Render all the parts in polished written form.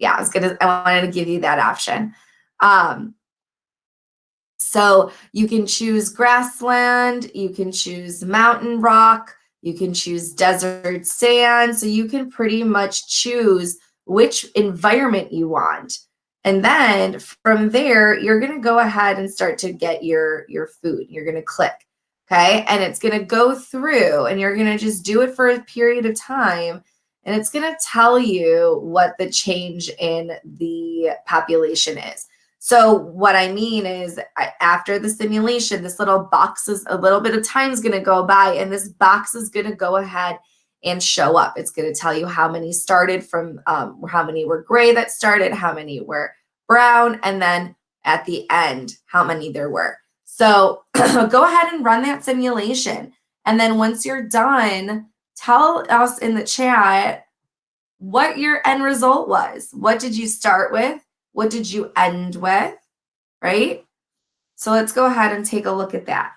Yeah, I wanted to give you that option. So you can choose grassland, you can choose mountain rock, you can choose desert sand. So you can pretty much choose which environment you want. And then from there, you're going to go ahead and start to get your food. You're going to click, okay? And it's going to go through and you're going to just do it for a period of time. And it's going to tell you what the change in the population is. So what I mean is after the simulation, this little box is a little bit of time is going to go by and this box is going to go ahead and show up. It's going to tell you how many started from, how many were gray that started, how many were brown, and then at the end, how many there were. So go ahead and run that simulation. And then once you're done, tell us in the chat what your end result was. What did you start with? What did you end with, right? So let's go ahead and take a look at that.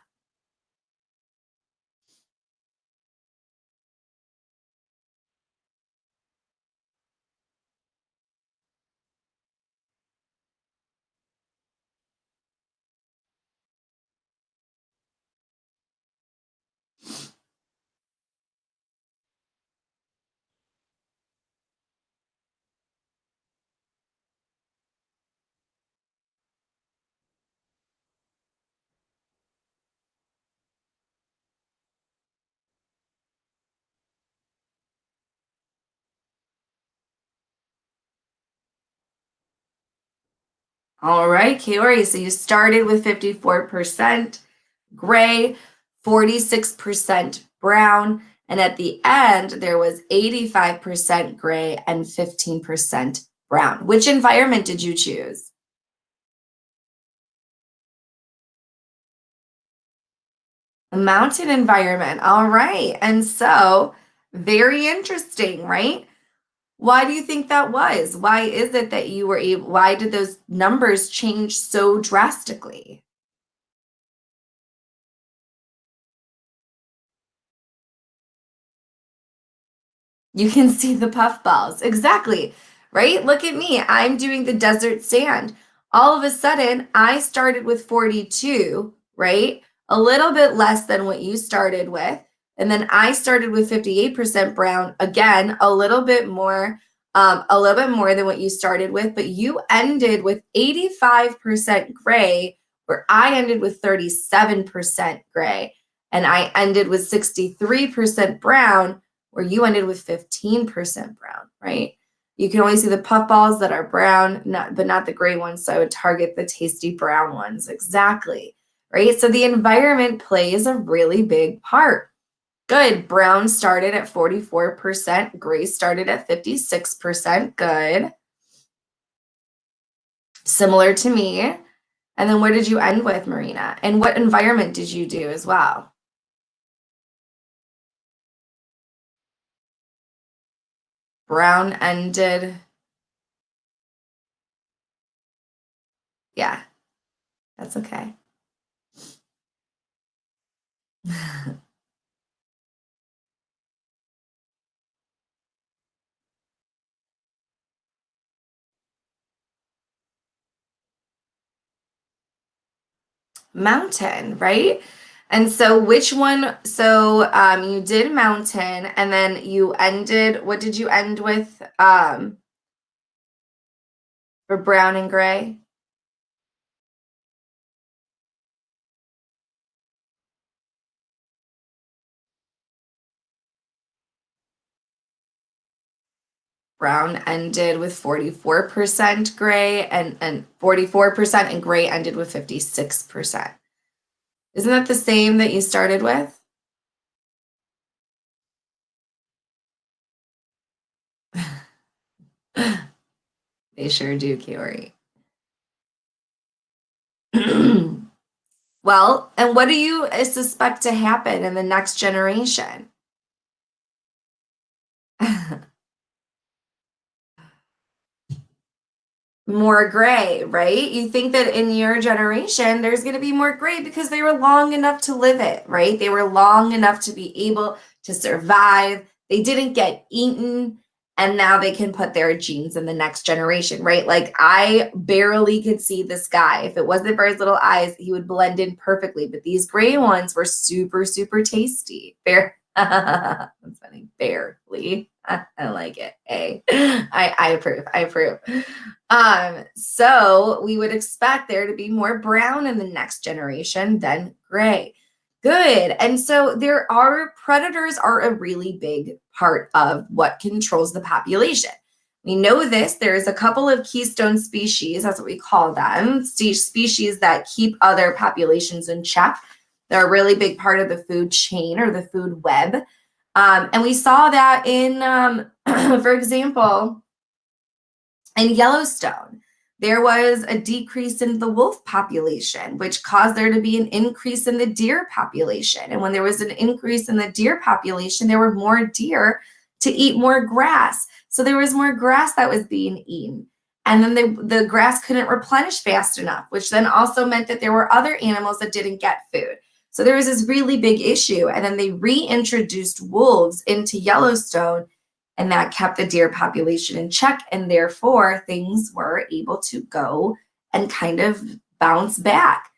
All right, Kaori, so you started with 54% gray, 46% brown, and at the end, there was 85% gray and 15% brown. Which environment did you choose? A mountain environment. All right. And so, very interesting, right? Why do you think that was? Why is it that you were able, why did those numbers change so drastically? You can see the puffballs. Exactly. Right? Look at me. I'm doing the desert sand. All of a sudden, I started with 42, right? A little bit less than what you started with. And then I started with 58% brown. Again, a little bit more than what you started with, but you ended with 85% gray, where I ended with 37% gray. And I ended with 63% brown, where you ended with 15% brown, right? You can only see the puffballs that are brown, but not the gray ones. So I would target the tasty brown ones. Exactly, right? So the environment plays a really big part. Good. Brown started at 44%. Gray started at 56%. Good. Similar to me. And then where did you end with, Marina? And what environment did you do as well? Brown ended. Yeah, that's okay. Mountain, right? And so which one, so you did mountain and then you ended, what did you end with for brown and gray? Brown ended with 44% gray and 44% and gray ended with 56%. Isn't that the same that you started with? They sure do, Kiori. Well, and what do you suspect to happen in the next generation? More gray, right? You think that in your generation, there's going to be more gray because they were long enough to live it, right? They were long enough to be able to survive. They didn't get eaten. and now they can put their genes in the next generation, right? Like I barely could see this guy. If it wasn't for his little eyes, he would blend in perfectly. But these gray ones were super, super tasty. That's funny. Barely. I like it. Hey, I approve. I approve. So we would expect there to be more brown in the next generation than gray. Good. And so predators are a really big part of what controls the population. We know this. There's a couple of keystone species, that's what we call them, species that keep other populations in check. They're a really big part of the food chain or the food web. And we saw that in, for example, in Yellowstone. There was a decrease in the wolf population, which caused there to be an increase in the deer population. And when there was an increase in the deer population, there were more deer to eat more grass. So there was more grass that was being eaten. And then the grass couldn't replenish fast enough, which then also meant that there were other animals that didn't get food. So there was this really big issue. And then they reintroduced wolves into Yellowstone, and that kept the deer population in check, and therefore things were able to go and kind of bounce back.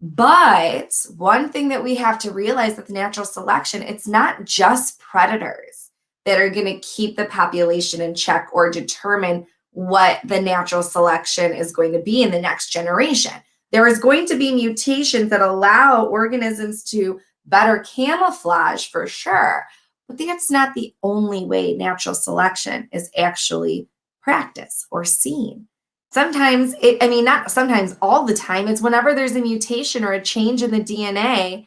But one thing that we have to realize with natural selection, it's not just predators that are going to keep the population in check or determine what the natural selection is going to be in the next generation. There is going to be mutations that allow organisms to better camouflage for sure. But that's not the only way natural selection is actually practiced or seen. Sometimes, not sometimes, all the time, it's whenever there's a mutation or a change in the DNA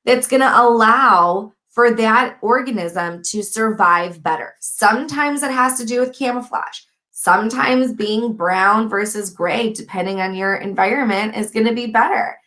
that's going to allow for that organism to survive better. Sometimes it has to do with camouflage. Sometimes being brown versus gray, depending on your environment, is going to be better.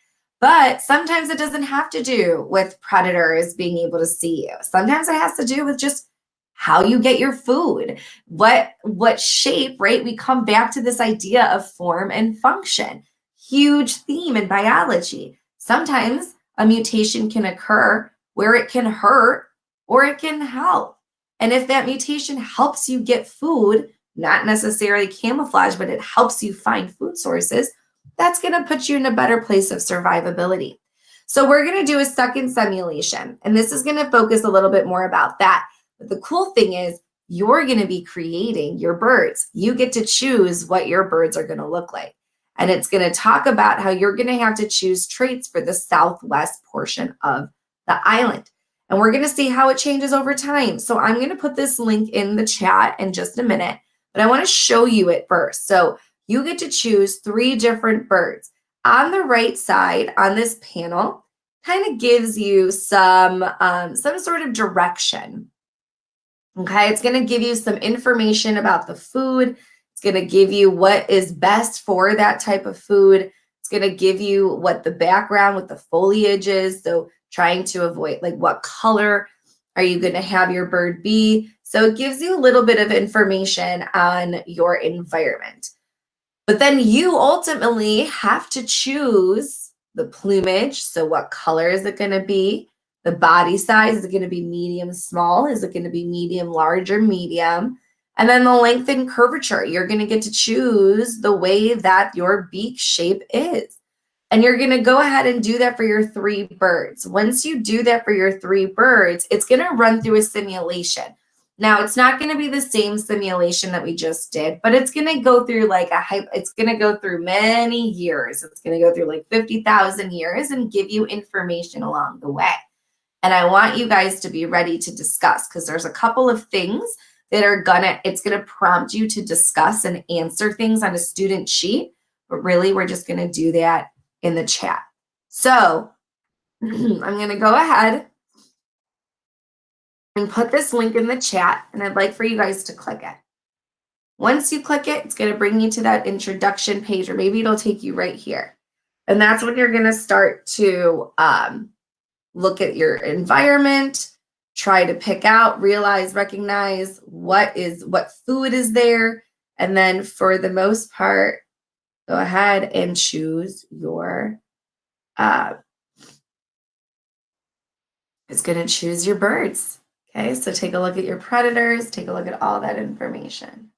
But sometimes it doesn't have to do with predators being able to see you. Sometimes it has to do with just how you get your food, what shape, right? We come back to this idea of form and function. Huge theme in biology. Sometimes a mutation can occur where it can hurt or it can help. And if that mutation helps you get food, not necessarily camouflage, but it helps you find food sources, that's going to put you in a better place of survivability. So we're going to do a second simulation, and this is going to focus a little bit more about that. But the cool thing is you're going to be creating your birds. You get to choose what your birds are going to look like. And it's going to talk about how you're going to have to choose traits for the southwest portion of the island. And we're going to see how it changes over time. So I'm going to put this link in the chat in just a minute, but I want to show you it first. So you get to choose 3 different birds. On the right side on this panel kind of gives you some sort of direction. Okay, it's going to give you some information about the food. It's going to give you what is best for that type of food. It's going to give you what the background with the foliage is. So trying to avoid, like, what color are you going to have your bird be? So it gives you a little bit of information on your environment. But then you ultimately have to choose the plumage. So what color is it going to be? The body size, is it going to be medium, small? Is it going to be medium, large, or medium? And then the length and curvature. You're going to get to choose the way that your beak shape is. And you're going to go ahead and do that for your 3 birds. Once you do that for your 3 birds, it's going to run through a simulation. Now, it's not going to be the same simulation that we just did, but it's going to go through it's going to go through many years. It's going to go through like 50,000 years and give you information along the way. And I want you guys to be ready to discuss, because there's a couple of things that it's going to prompt you to discuss and answer things on a student sheet, but really we're just going to do that in the chat. So I'm going to go ahead and put this link in the chat, and I'd like for you guys to click it. Once you click it, it's going to bring you to that introduction page, or maybe it'll take you right here. And that's when you're going to start to look at your environment, try to pick out, realize, recognize what food is there. And then for the most part, go ahead and choose your, it's going to choose your birds. Okay, so take a look at your predators, take a look at all that information.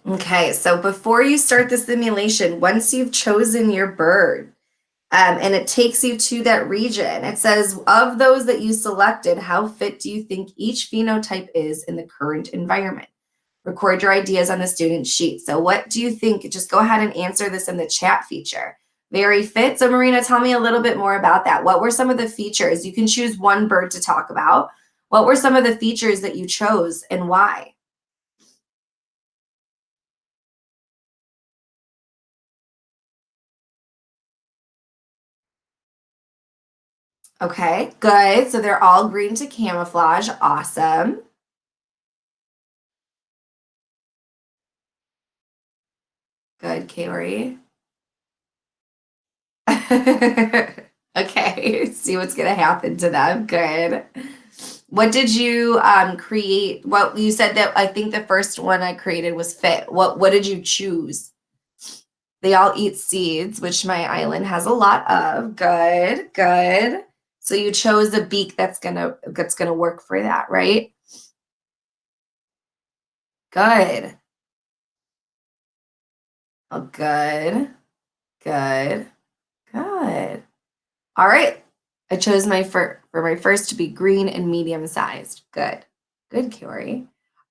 Okay, so before you start the simulation, once you've chosen your bird, and it takes you to that region, it says, of those that you selected, how fit do you think each phenotype is in the current environment? Record your ideas on the student sheet. So what do you think? Just go ahead and answer this in the chat feature. Very fit. So Marina, tell me a little bit more about that. What were some of the features? You can choose one bird to talk about. What were some of the features that you chose and why? Okay, good. So they're all green to camouflage. Awesome. Good, Kaylee. Okay, see what's gonna happen to them. Good. What did you create? What you said that I think the first one I created was fit. What did you choose? They all eat seeds, which my island has a lot of. Good, good. So you chose a beak that's gonna work for that, right? Good. Oh, good, good, good. All right. I chose for my first to be green and medium sized. Good. Good, Kiori.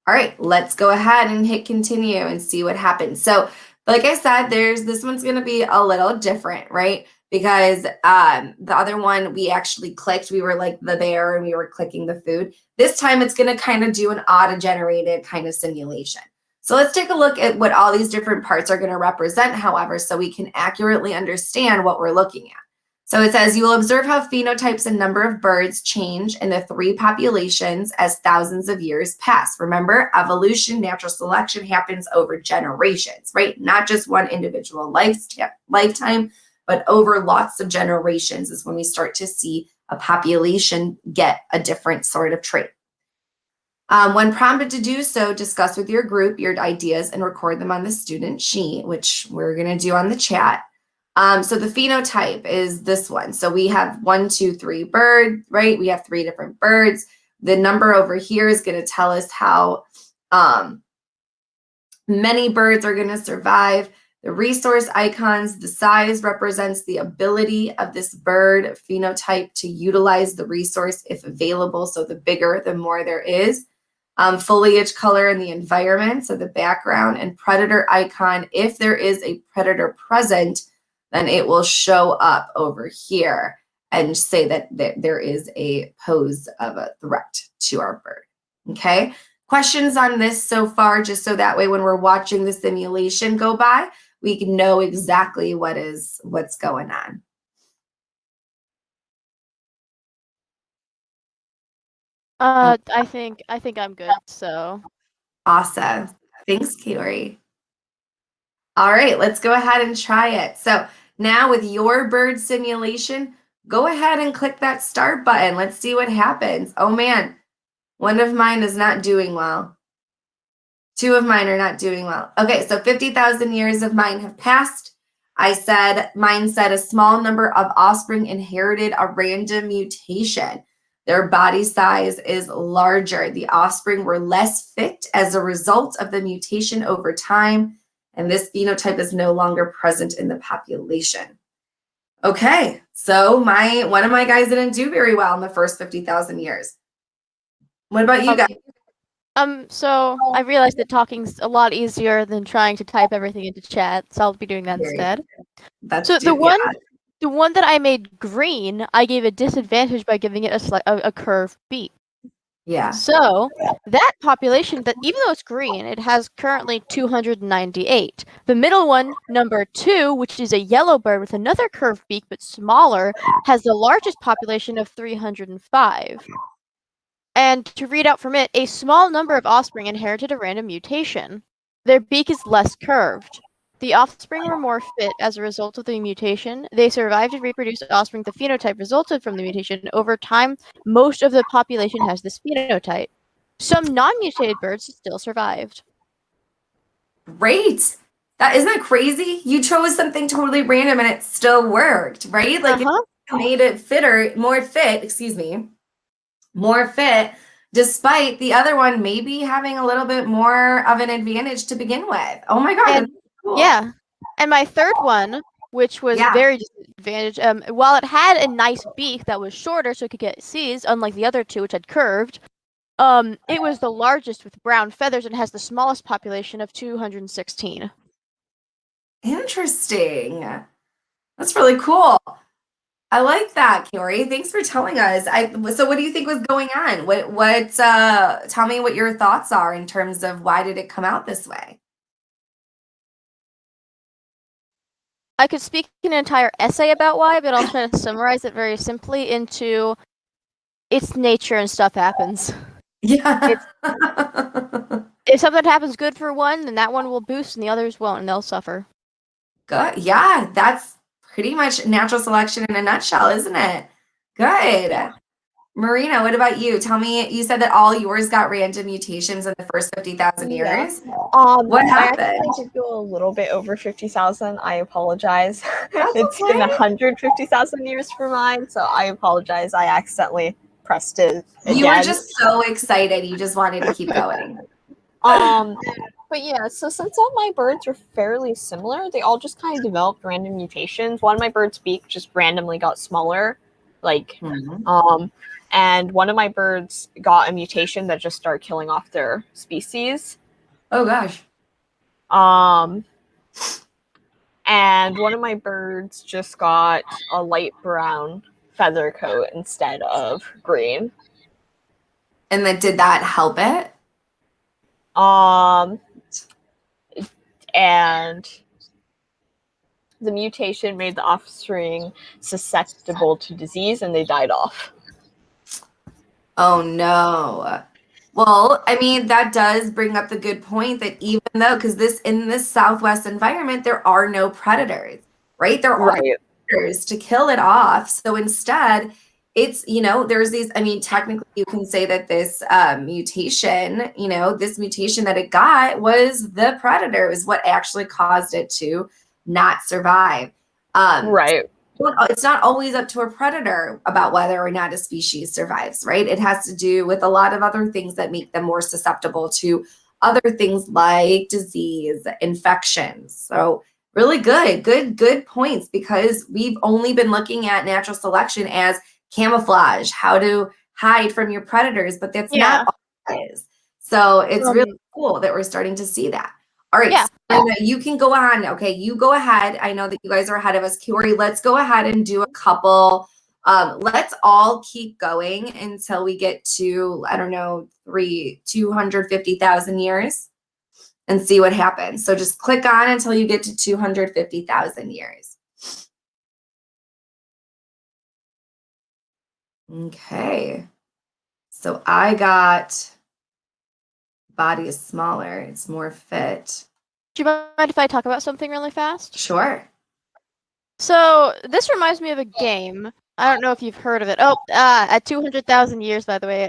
All right, let's go ahead and hit continue and see what happens. So, like I said, this one's going to be a little different, right? Because the other one we actually clicked, we were like the bear and we were clicking the food. This time it's going to kind of do an auto-generated kind of simulation. So let's take a look at what all these different parts are going to represent, however, so we can accurately understand what we're looking at. So it says, you will observe how phenotypes and number of birds change in the three populations as thousands of years pass. Remember, evolution, natural selection happens over generations, right? Not just one individual lifetime, but over lots of generations is when we start to see a population get a different sort of trait. When prompted to do so, discuss with your group your ideas and record them on the student sheet, which we're going to do on the chat. So the phenotype is this one. So we have 1, 2, 3 bird, right? We have 3 different birds. The number over here is going to tell us how many birds are going to survive. The resource icons, the size represents the ability of this bird phenotype to utilize the resource if available. So the bigger, the more there is. Foliage color in the environment, so the background, and predator icon. If there is a predator present, then it will show up over here and say that there is a pose of a threat to our bird. Okay, questions on this so far, just so that way when we're watching the simulation go by, we can know exactly what's going on. I think I'm good, so. Awesome. Thanks, Kiori. All right, let's go ahead and try it. So now with your bird simulation, go ahead and click that start button. Let's see what happens. Oh man, one of mine is not doing well. Two of mine are not doing well. Okay, so 50,000 years of mine have passed. Mine said a small number of offspring inherited a random mutation. Their body size is larger. The offspring were less fit as a result of the mutation over time, and this phenotype is no longer present in the population. Okay, so one of my guys didn't do very well in the first 50,000 years. What about you guys? So I realized that talking's a lot easier than trying to type everything into chat, so I'll be doing that instead. So the one that I made green, I gave a disadvantage by giving it a curved beak. Yeah. So that population, that even though it's green, it has currently 298. The middle one, number 2, which is a yellow bird with another curved beak but smaller, has the largest population of 305. And to read out from it, a small number of offspring inherited a random mutation. Their beak is less curved. The offspring were more fit as a result of the mutation. They survived and reproduced offspring. The phenotype resulted from the mutation. Over time, most of the population has this phenotype. Some non-mutated birds still survived. Great. Isn't that crazy? You chose something totally random and it still worked, right? Like it made it more fit, despite the other one maybe having a little bit more of an advantage to begin with. Oh my God, that's cool. Yeah. And my third one, which was very disadvantaged, while it had a nice beak that was shorter so it could get seized, unlike the other two which had curved, it was the largest with brown feathers and has the smallest population of 216. Interesting. That's really cool. I like that, Kiori. Thanks for telling us. So what do you think was going on? Tell me what your thoughts are in terms of why did it come out this way? I could speak an entire essay about why, but I'll try to summarize it very simply into it's nature and stuff happens. Yeah. If something happens good for one, then that one will boost and the others won't, and they'll suffer. Good. Yeah, that's pretty much natural selection in a nutshell, isn't it? Good. Marina, what about you? Tell me, you said that all yours got random mutations in the first 50,000 years. What happened? I did go a little bit over 50,000. I apologize. It's been 150,000 years for mine, so I apologize. I accidentally pressed it again. You were just so excited. You just wanted to keep going. But yeah, so since all my birds are fairly similar, they all just kind of developed random mutations. One of my birds' beak just randomly got smaller, and one of my birds got a mutation that just started killing off their species. Oh gosh. And one of my birds just got a light brown feather coat instead of green. And then did that help it? And the mutation made the offspring susceptible to disease and they died off. Oh no. Well, I mean, that does bring up the good point that even though, because in this Southwest environment, there are no predators, right? There are predators to kill it off. So instead, it's, there's these, I mean, technically you can say that this mutation that it got was the predator, is what actually caused it to not survive. It's not always up to a predator about whether or not a species survives, right? It has to do with a lot of other things that make them more susceptible to other things like disease, infections. So really good points, because we've only been looking at natural selection as camouflage, how to hide from your predators, but that's not all it is. So it's really cool that we're starting to see that. All right, so you can go on. Okay, you go ahead. I know that you guys are ahead of us. Kiori, let's go ahead and do a couple. Let's all keep going until we get to, I don't know, 250,000 years and see what happens. So just click on until you get to 250,000 years. Okay. So I got body is smaller. It's more fit. Do you mind if I talk about something really fast? Sure. So this reminds me of a game. I don't know if you've heard of it. Oh, at 200,000 years, by the way,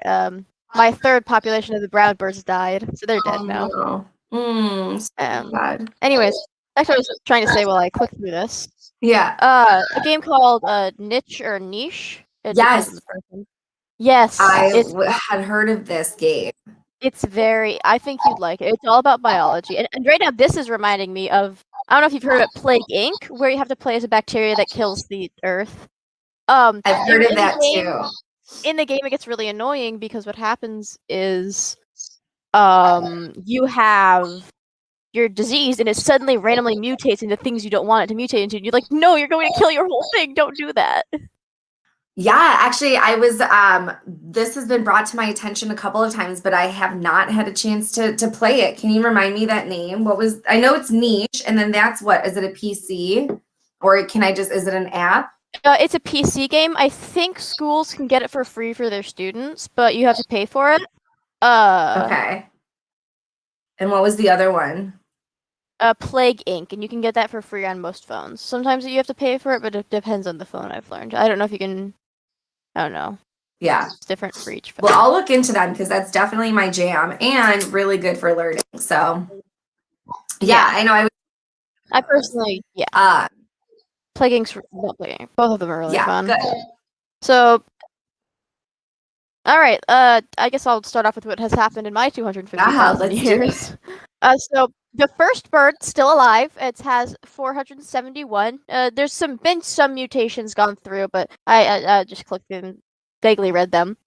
my third population of the brown birds died, so they're dead now. No. So bad. Anyways, that's what I was trying to say while I click through this. Yeah. A game called Niche or Niche. It Yes. depends on the person. Yes, had heard of this game. it's very. I think you'd like it. It's all about biology, and right now this is reminding me of. I don't know if you've heard of Plague Inc., where you have to play as a bacteria that kills the Earth. I've heard of that too. In the game, it gets really annoying because what happens is, you have your disease and it suddenly randomly mutates into things you don't want it to mutate into. You're like, no, you're going to kill your whole thing. Don't do that. Yeah, actually, I was. This has been brought to my attention a couple of times, but I have not had a chance to play it. Can you remind me that name? What was? I know it's Niche, and then that's what? Is it a PC, or can I just? Is it an app? It's a PC game. I think schools can get it for free for their students, but you have to pay for it. Okay. And what was the other one? Plague Inc., and you can get that for free on most phones. Sometimes you have to pay for it, but it depends on the phone, I've learned. I don't know if you can. I don't know. Yeah. It's different for each phone. Well, I'll look into them because that's definitely my jam and really good for learning. So, yeah, I know. I personally, Plague Inc.'s not Plague Inc. Both of them are really fun. Good. So, all right. I guess I'll start off with what has happened in my 250,000 years. So the first bird still alive. It has 471. There's been some mutations gone through, but I just clicked and vaguely read them.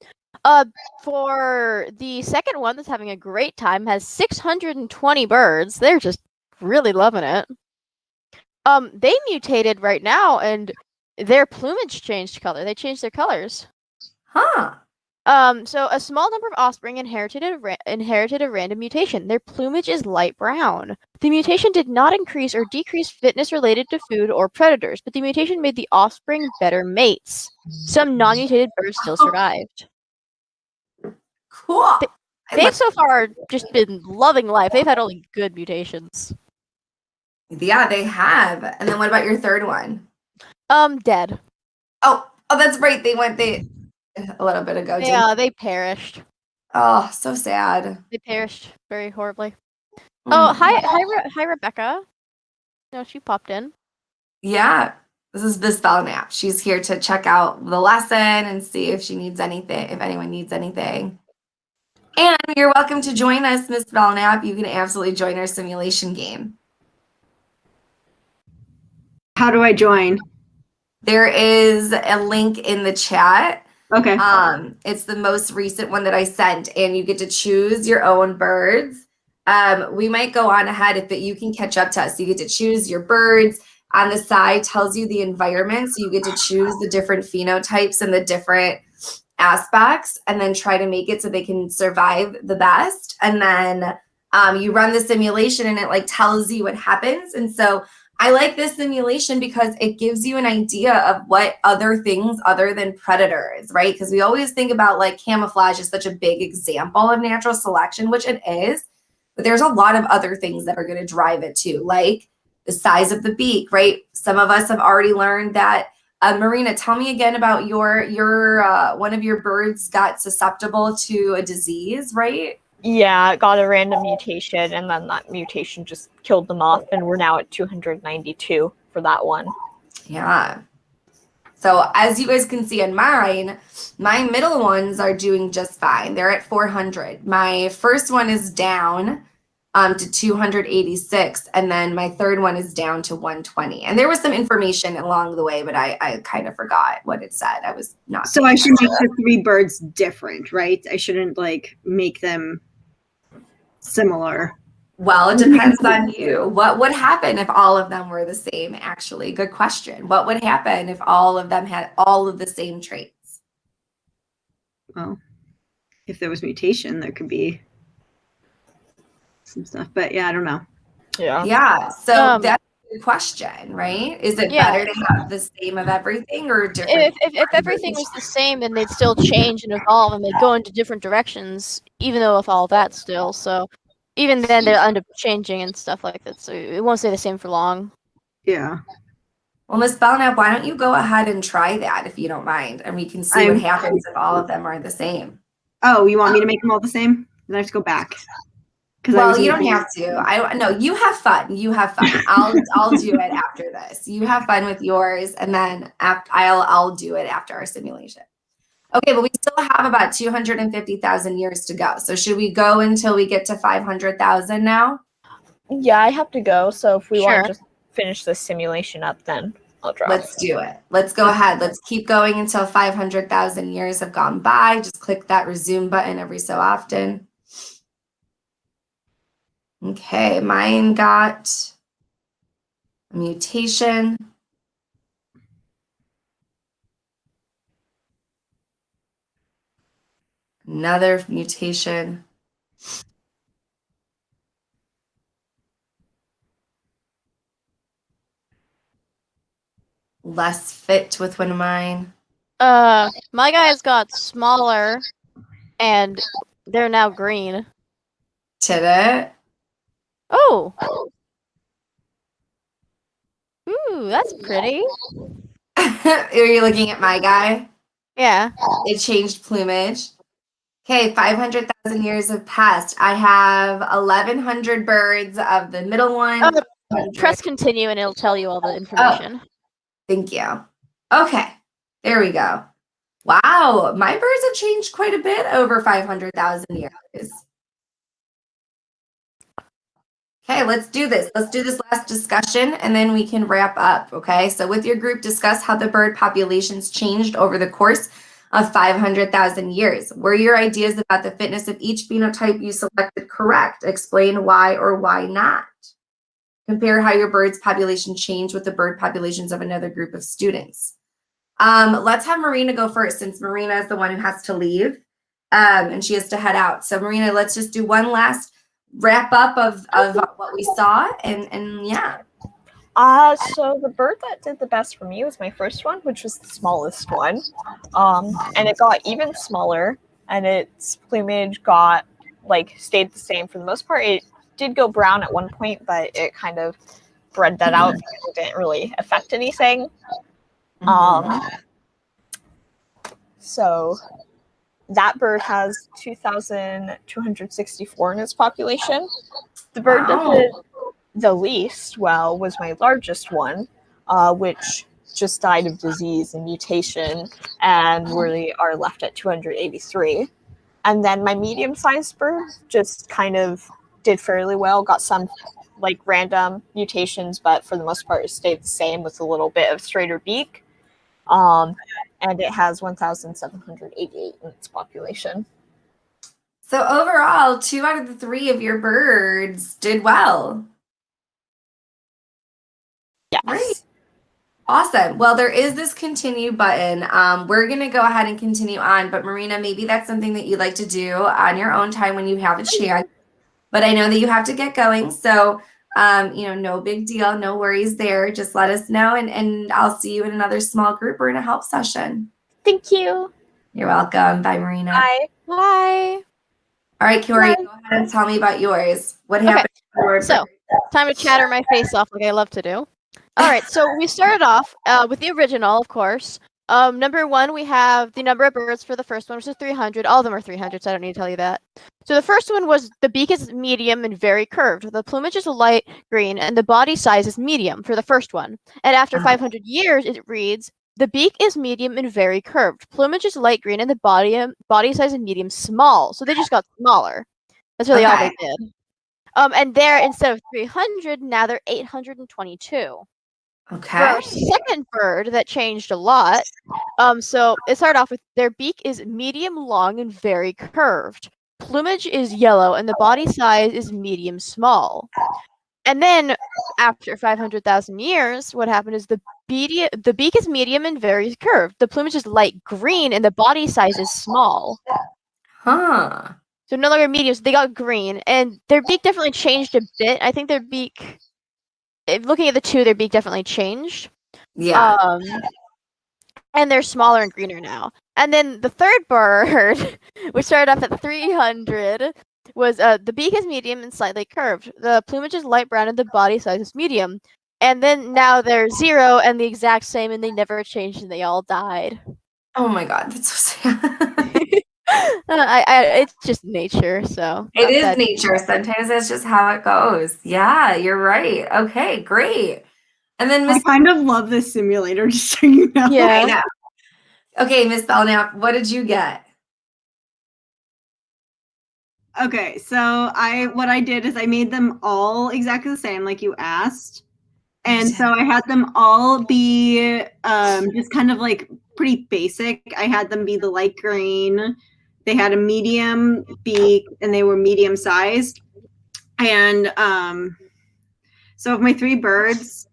For the second one that's having a great time has 620 birds. They're just really loving it. They mutated right now, and their plumage changed color. They changed their colors. Huh. So a small number of offspring inherited a random mutation. Their plumage is light brown. The mutation did not increase or decrease fitness related to food or predators, but the mutation made the offspring better mates. Some non-mutated birds still survived. Cool. They've so far just been loving life. They've had only good mutations. Yeah, they have. And then what about your third one? Dead. Oh, that's right. They went a little bit ago. Yeah, they perished. Oh, so sad. They perished very horribly. Oh, hi, Rebecca. No, she popped in. Yeah, this is Miss Belknap. She's here to check out the lesson and see if she needs anything, if anyone needs anything. And you're welcome to join us, Miss Belknap. You can absolutely join our simulation game. How do I join? There is a link in the chat. Okay. It's the most recent one that I sent, and you get to choose your own birds. We might go on ahead, but you can catch up to us. You get to choose your birds. On the side tells you the environment, so you get to choose the different phenotypes and the different aspects, and then try to make it so they can survive the best. And then you run the simulation, and it like tells you what happens. And so I like this simulation because it gives you an idea of what other things other than predators, right? Because we always think about like camouflage as such a big example of natural selection, which it is, but there's a lot of other things that are going to drive it too, like the size of the beak, right? Some of us have already learned that. Marina, tell me again about your one of your birds got susceptible to a disease, right? Yeah, it got a random mutation, and then that mutation just killed them off, and we're now at 292 for that one. Yeah. So as you guys can see on mine, my middle ones are doing just fine. They're at 400. My first one is down to 286, and then my third one is down to 120. And there was some information along the way, but I kind of forgot what it said. I was not. So I should make the three birds different, right? I shouldn't like make them similar. Well, it depends on you. What would happen if all of them were the same? Actually, good question. What would happen if all of them had all of the same traits? Well, if there was mutation, there could be some stuff, but yeah, I don't know. Yeah. Yeah. So that's good question, right? Is it Yeah. better to have the same of everything or different? If everything was the same, then they'd still change and evolve, and they'd go into different directions, even though with all that still. So even then, they'll end up changing and stuff like that. So it won't stay the same for long. Yeah. Well, Miss Belknap, why don't you go ahead and try that if you don't mind, and we can see what happens if all of them are the same. Oh, you want me to make them all the same? Then I have to go back. Well, you don't have to. I no, you have fun. You have fun. I'll do it after this. You have fun with yours, and then I'll do it after our simulation. Okay, but we still have about 250,000 years to go. So should we go until we get to 500,000 now? Yeah, I have to go. So if we want Sure. to just finish this simulation up, then I'll drop. Let's do it. Let's go ahead. Let's keep going until 500,000 years have gone by. Just click that resume button every so often. Okay, mine got a mutation. Another mutation. Less fit with one of mine. My guys got smaller, and they're now green. Did it? Oh. Ooh, that's pretty. Are you looking at my guy? Yeah. It changed plumage. Okay, 500,000 years have passed. I have 1,100 birds of the middle one. Press continue and it'll tell you all the information. Thank you. Okay, there we go. Wow, my birds have changed quite a bit over 500,000 years. Okay, let's do this. Let's do this last discussion and then we can wrap up, okay? So with your group, discuss how the bird populations changed over the course of 500,000 years. Were your ideas about the fitness of each phenotype you selected correct? Explain why or why not. Compare how your bird's population changed with the bird populations of another group of students. Let's have Marina go first since Marina is the one who has to leave and she has to head out. So Marina, let's just do one last wrap up of what we saw and yeah. So the bird that did the best for me was my first one, which was the smallest one. And it got even smaller and its plumage stayed the same for the most part. It did go brown at one point, but it kind of bred that out because it didn't really affect anything. So that bird has 2,264 in its population. The bird that did the least well was my largest one, which just died of disease and mutation, and we are left at 283. And then my medium-sized bird just kind of did fairly well, got some random mutations, but for the most part it stayed the same with a little bit of straighter beak. And it has 1,788 in its population. So overall, 2 out of the 3 of your birds did well. Yes. Great. Awesome. Well, there is this continue button. We're going to go ahead and continue on, but Marina, maybe that's something that you'd like to do on your own time when you have a chance. But I know that you have to get going. So, no big deal. No worries there. Just let us know and I'll see you in another small group or in a help session. Thank you. You're welcome. Bye, Marina. Bye. Bye. All right, Kiori, go ahead and tell me about yours. What happened? So, time to chatter my face off like I love to do. All right, so we started off with the original, of course. Number 1, we have the number of birds for the first one, which is 300. All of them are 300, so I don't need to tell you that. So the first one was the beak is medium and very curved. The plumage is a light green, and the body size is medium for the first one. And after 500 years, it reads, the beak is medium and very curved. Plumage is light green, and the body size is medium small. So they just got smaller. That's really all they did. And there, instead of 300, now they're 822. Okay. For our second bird, that changed a lot. So it started off with their beak is medium long and very curved. Plumage is yellow and the body size is medium small. And then after 500,000 years, what happened is the beak is medium and very curved. The plumage is light green and the body size is small. Huh. So no longer medium, so they got green. And their beak definitely changed a bit. I think their beak looking at the two, their beak definitely changed. Yeah. And they're smaller and greener now. And then the third bird, which started off at 300, was the beak is medium and slightly curved. The plumage is light brown and the body size is medium. And then now they're 0 and the exact same, and they never changed and they all died. Oh my god, that's so sad. It's just nature, so. It is nature. Sometimes that's just how it goes. Yeah, you're right. Okay, great. And then I Miss kind of love this simulator, just so you know. Yeah. I know. Okay, Miss Belknap, what did you get? Okay, so what I did is I made them all exactly the same, like you asked. And so I had them all be just kind of like pretty basic. I had them be the light green. They had a medium beak and they were medium sized. And so of my 3 birds,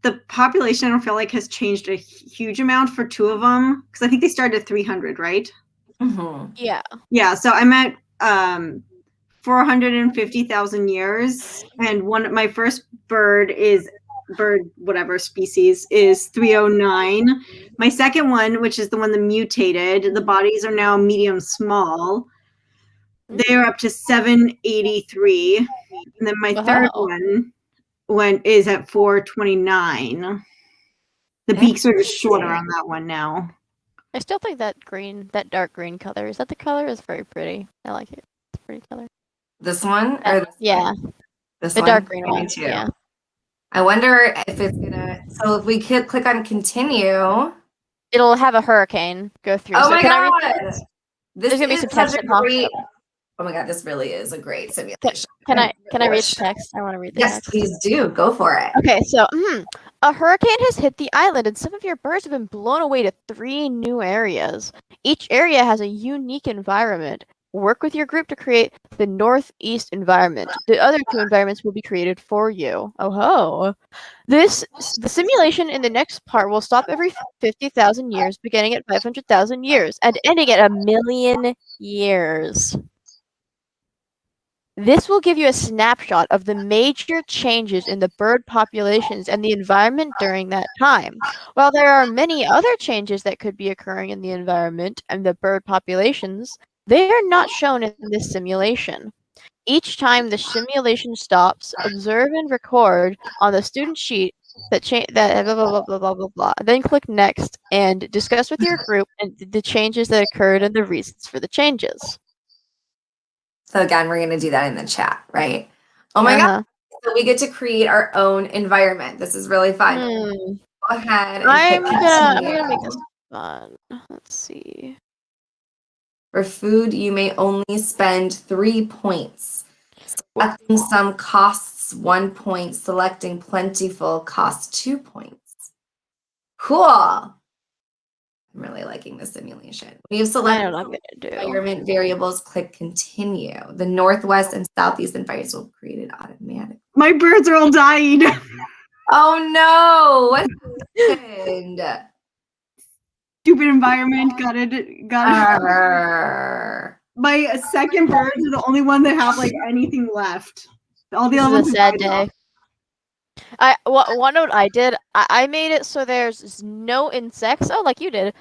the population I don't feel like has changed a huge amount for 2 of them because I think they started at 300, right? Mm-hmm. Yeah. Yeah, so I'm at 450,000 years, and my first bird whatever species is 309. My second one, which is the one that mutated, the bodies are now medium small. They are up to 783, and then my third one is at 429. The beaks are just shorter on that one now. I still think that dark green color, is that the color? It's very pretty. I like it. It's a pretty color. This one or this yeah. one? This The one? dark green Me one. too. Yeah. I wonder if it's gonna. So if we could click on continue, it'll have a hurricane go through. Oh so my can I god! read This There's gonna be is some such text a that pops great. up. Oh my god, this really is a great simulation. Can I read the text? I want to read the Yes, text. please do. Go for it. Okay, so a hurricane has hit the island, and some of your birds have been blown away to 3 new areas. Each area has a unique environment. Work with your group to create the northeast environment. The other 2 environments will be created for you. Oh ho! The simulation in the next part will stop every 50,000 years, beginning at 500,000 years, and ending at 1,000,000 years. This will give you a snapshot of the major changes in the bird populations and the environment during that time. While there are many other changes that could be occurring in the environment and the bird populations, they are not shown in this simulation. Each time the simulation stops, observe and record on the student sheet that blah blah blah blah blah blah blah. Then click next and discuss with your group and the changes that occurred and the reasons for the changes. So again, we're going to do that in the chat, right? Oh my god. So we get to create our own environment. This is really fun. Go ahead and I'm click gonna make this fun. Let's see. For food, you may only spend 3 points. Selecting some costs 1 point. Selecting plentiful costs 2 points. Cool. I'm really liking the simulation. When you select environment variables, click continue. The northwest and southeast environments will be created automatically. My birds are all dying. Oh no! What happened? Stupid environment. Got it. My second birds are the only one that have like anything left. All the other ones. This is a sad day. One note I did, I made it so there's no insects. Oh, like you did.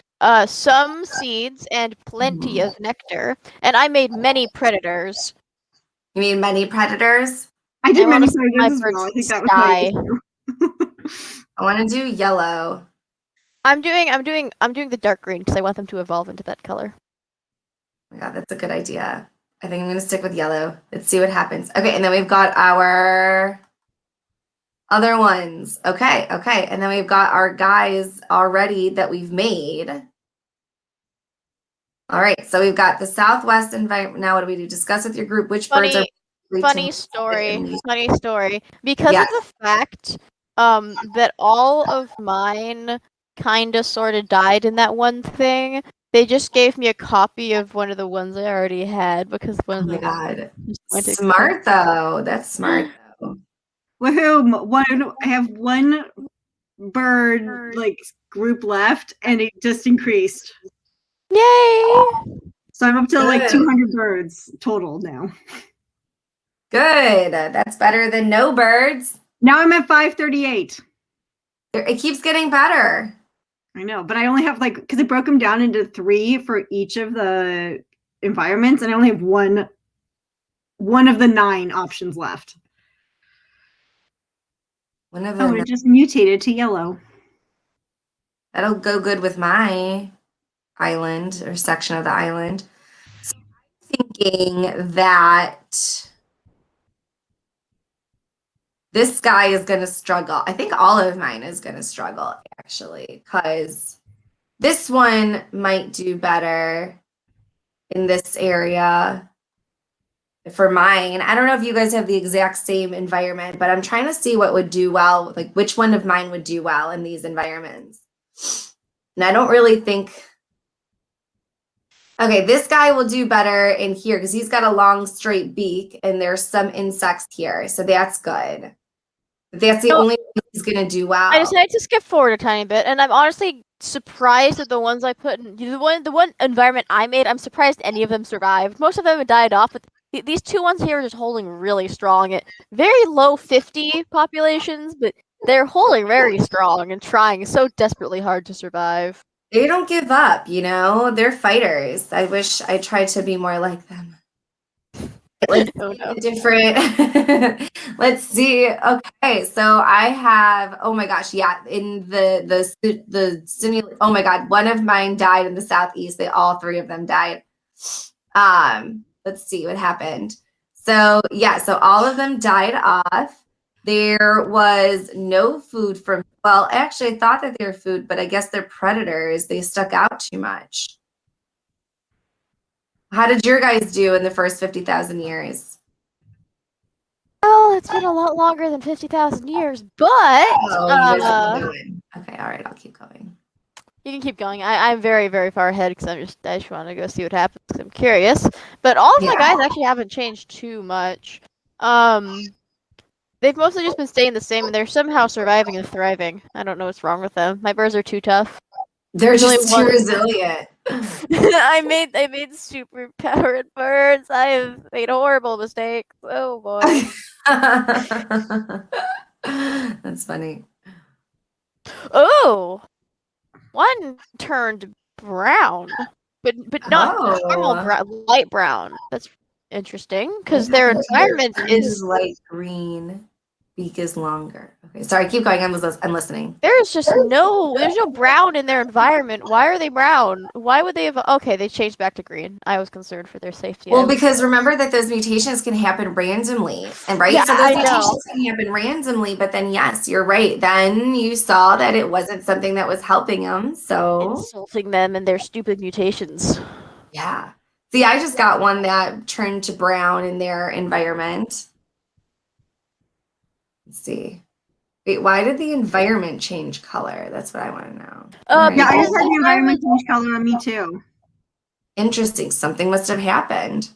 Some seeds and plenty of nectar, and I made many predators. You mean many predators? I did many predators as well. I think that was my issue. I want to do yellow. I'm doing the dark green because I want them to evolve into that color. Oh my god, that's a good idea. I think I'm gonna stick with yellow. Let's see what happens. Okay, and then we've got our other ones. Okay, and then we've got our guys already that we've made. All right, so we've got the southwest environment. Now what do we do? Discuss with your group which birds are funny story. Because of the fact that all of mine kind of sort of died in that one thing, they just gave me a copy of one of the ones I already had because one of god. Smart though. That's smart though. Woohoo! I have one bird like group left, and it just increased. Yay! So I'm up to like 200 birds total now. Good. That's better than no birds. Now I'm at 538. It keeps getting better. I know, but I only have because it broke them down into 3 for each of the environments, and I only have one of the 9 options left. One of Oh, them. it just mutated to yellow. That'll go good with my island or section of the island. So I'm thinking that this guy is going to struggle. I think all of mine is going to struggle, actually, because this one might do better in this area for mine. I don't know if you guys have the exact same environment, but I'm trying to see what would do well, like which one of mine would do well in these environments. And I don't really think, okay, this guy will do better in here because he's got a long straight beak and there's some insects here. So that's good. That's the only one he's going to do well. I decided to skip forward a tiny bit, and I'm honestly surprised at the ones I put in. The one environment I made, I'm surprised any of them survived. Most of them had died off, but these 2 ones here are just holding really strong at very low 50 populations, but they're holding very strong and trying so desperately hard to survive. They don't give up, you know? They're fighters. I wish I tried to be more like them. Let's see different. Let's see. Okay, so I have. Oh my gosh, yeah. In the simulation. Oh my God, one of mine died in the southeast. All 3 of them died. Let's see what happened. So yeah, so all of them died off. There was no food from. Well, actually, I thought that they were food, but I guess they're predators. They stuck out too much. How did your guys do in the first 50,000 years? Well, it's been a lot longer than 50,000 years, but Oh, you guys keep going. Okay, all right, I'll keep going. You can keep going. I'm very, very far ahead because I just want to go see what happens. Cause I'm curious. But all of my guys actually haven't changed too much. They've mostly just been staying the same, and they're somehow surviving and thriving. I don't know what's wrong with them. My birds are too tough. They're just too resilient. I made super powered birds. I have made horrible mistakes. Oh boy. That's funny. Oh, one turned brown, but not normal brown, light brown. That's interesting because their environment is light green. Beak is longer. Okay, sorry, keep going. I'm listening. There's no brown in their environment. Why are they brown? Why would they have? Okay, they changed back to green. I was concerned for their safety. Well, because remember that those mutations can happen randomly, and right? Yeah, so those I mutations can happen randomly, but then yes, you're right. Then you saw that it wasn't something that was helping them, so insulting them and their stupid mutations. Yeah. See, I just got one that turned to brown in their environment. Let's see. Wait, why did the environment change color? That's what I want to know. Yeah, I just had the environment change color on me too. Interesting. Something must have happened.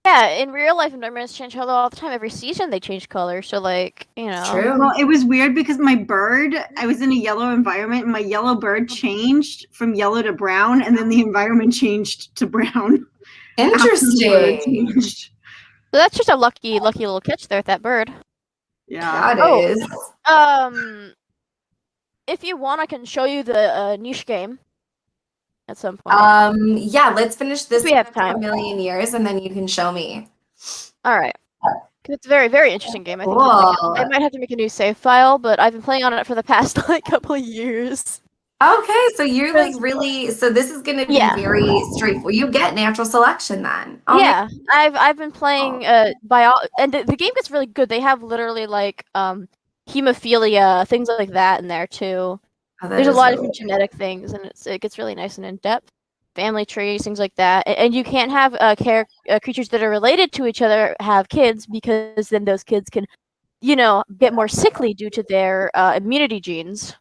Yeah, in real life, environments change color all the time. Every season, they change color. So, like, you know. True. Well, it was weird because my bird, I was in a yellow environment, and my yellow bird changed from yellow to brown, and then the environment changed to brown. Interesting. So that's just a lucky little catch there with that bird. Yeah. That is. If you want, I can show you the niche game at some point. Yeah, let's finish this. We have time. For a million years, and then you can show me. All right. It's a very, very interesting game. I think Cool. I might have to make a new save file, but I've been playing on it for the past couple of years. Okay, so you're like really. So this is going to be very straightforward. You get natural selection then. Oh, yeah, I've been playing and the game gets really good. They have literally like hemophilia, things like that in there too. Oh, there's a lot of different genetic things, and it gets really nice and in depth. Family trees, things like that, and you can't have creatures that are related to each other have kids because then those kids can, get more sickly due to their immunity genes.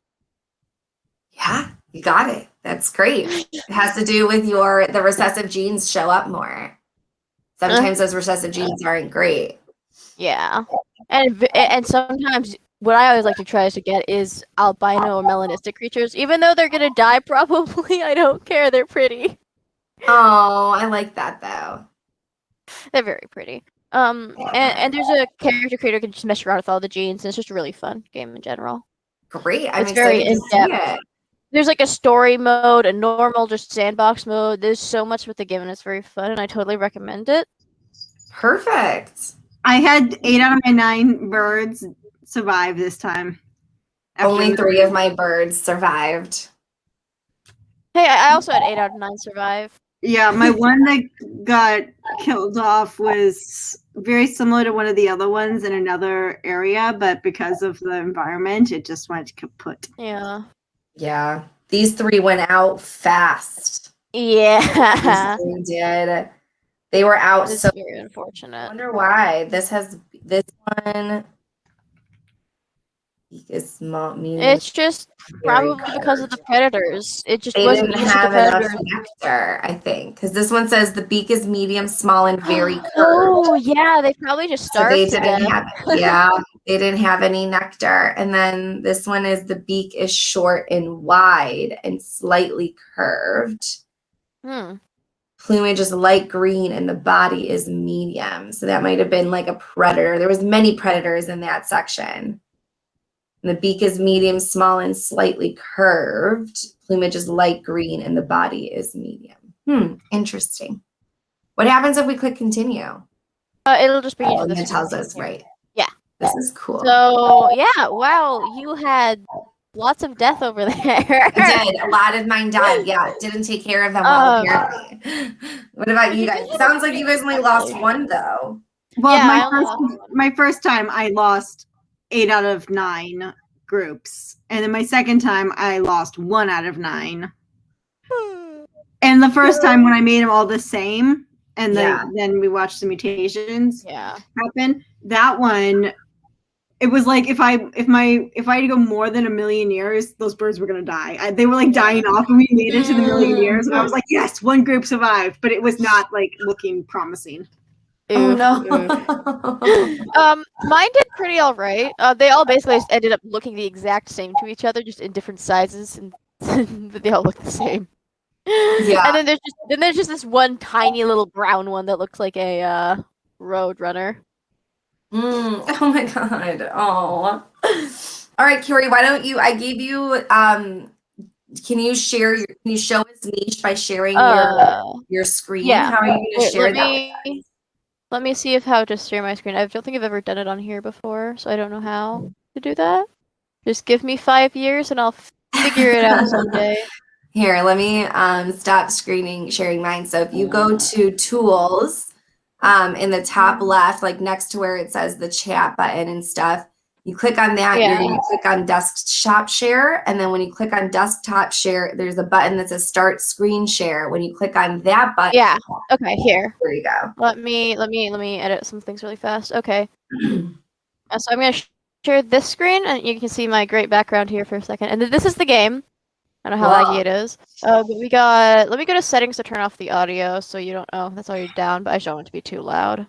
Yeah, you got it. That's great. It has to do with the recessive genes show up more. Sometimes those recessive genes aren't great. Yeah, and sometimes what I always like to try to get is albino or melanistic creatures, even though they're gonna die probably. I don't care. They're pretty. Oh, I like that though. They're very pretty. And there's a character creator who can just mess around with all the genes, and it's just a really fun game in general. Great. I'm It's very excited to see in-depth. it. There's like a story mode, a normal just sandbox mode. There's so much with the game, and it's very fun, and I totally recommend it. Perfect. I had 8 out of my 9 birds survive this time. Only 3 of my birds survived. Hey, I also had 8 out of 9 survive. Yeah, my one that got killed off was very similar to one of the other ones in another area, but because of the environment, it just went kaput. Yeah. Yeah. These 3 went out fast. Yeah. These 3 did. They were out It's so very I unfortunate. wonder why. This one is small, medium. It's just probably because of the predators. It just They wasn't didn't used to the have enough predators. nectar, I think, because this one says the beak is medium, small, and very curved. Oh yeah, they probably just So they starved to didn't death. have, they didn't have any nectar. And then this one is the beak is short and wide and slightly curved. Plumage is light green and the body is medium. So that might have been like a predator. There was many predators in that section. And the beak is medium, small, and slightly curved. Plumage is light green and the body is medium. Interesting. What happens if we click continue? It'll just bring you to And this. it tells us, right? Yeah. This is cool. So yeah, wow, you had lots of death over there. I did. A lot of mine died. Yeah, didn't take care of them well, apparently. What about you guys? Sounds like you guys only lost 1 though. Well, Yeah, my first time I lost 8 out of 9 groups, and then my second time I lost 1 out of 9. And the first time when I made them all the same, and then we watched the mutations happen. That one, it was like if I had to go more than 1,000,000 years, those birds were gonna die. They were like dying off, and we made it to the 1,000,000 years. And I was like, yes, 1 group survived, but it was not like looking promising. Oh no. Mine did pretty all right. They all basically just ended up looking the exact same to each other, just in different sizes, and but they all look the same. Yeah. And then there's just this one tiny little brown one that looks like a road runner. Oh my god. Oh. All right, Curie, why don't you? I gave you. Can you share? Can you show us niche by sharing your screen? Yeah. How are you going to share that? Let me see how to share my screen. I don't think I've ever done it on here before, so I don't know how to do that. Just give me 5 years and I'll figure it out someday. Here, let me stop sharing mine. So if you go to tools in the top left, like next to where it says the chat button and stuff, you click on that, you're going to click on desktop share. And then when you click on desktop share, there's a button that says start screen share. When you click on that button. Yeah. Okay, here. There you go. Let me edit some things really fast. Okay. So I'm going to share this screen, and you can see my great background here for a second. And this is the game. I don't know how laggy it is. But let me go to settings to turn off the audio so you don't, that's already down, but I just don't want it to be too loud.